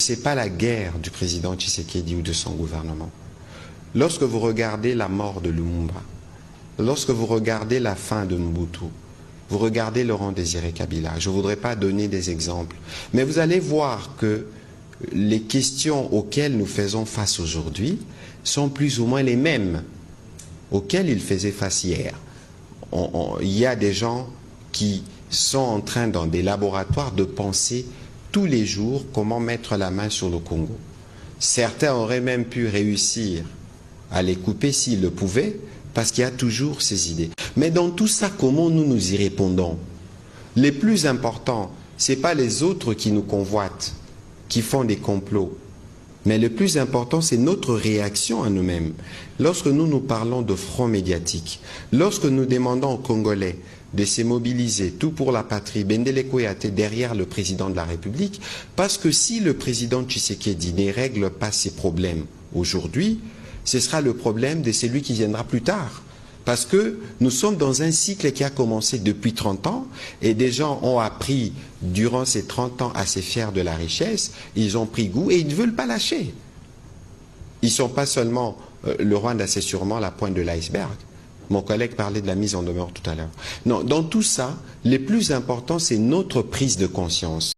ce n'est pas la guerre du président Tshisekedi ou de son gouvernement. Lorsque vous regardez la mort de Lumumba, lorsque vous regardez la fin de Mobutu, vous regardez Laurent Désiré Kabila, je ne voudrais pas donner des exemples, mais vous allez voir que les questions auxquelles nous faisons face aujourd'hui sont plus ou moins les mêmes auxquelles ils faisaient face hier. Il y a des gens qui sont en train, dans des laboratoires, de penser tous les jours comment mettre la main sur le Congo. Certains auraient même pu réussir à les couper s'ils le pouvaient, parce qu'il y a toujours ces idées. Mais dans tout ça, comment nous y répondons? Les plus importants, ce n'est pas les autres qui nous convoitent, qui font des complots. Mais le plus important, c'est notre réaction à nous-mêmes. Lorsque nous parlons de front médiatique, lorsque nous demandons aux Congolais de se mobiliser, tout pour la patrie, Bendele Koyate derrière le président de la République, parce que si le président Tshisekedi ne règle pas ses problèmes aujourd'hui, ce sera le problème de celui qui viendra plus tard. Parce que nous sommes dans un cycle qui a commencé depuis 30 ans et des gens ont appris durant ces 30 ans à se faire de la richesse, ils ont pris goût et ils ne veulent pas lâcher. Ils ne sont pas seulement, le Rwanda c'est sûrement la pointe de l'iceberg. Mon collègue parlait de la mise en demeure tout à l'heure. Non, dans tout ça, le plus important c'est notre prise de conscience.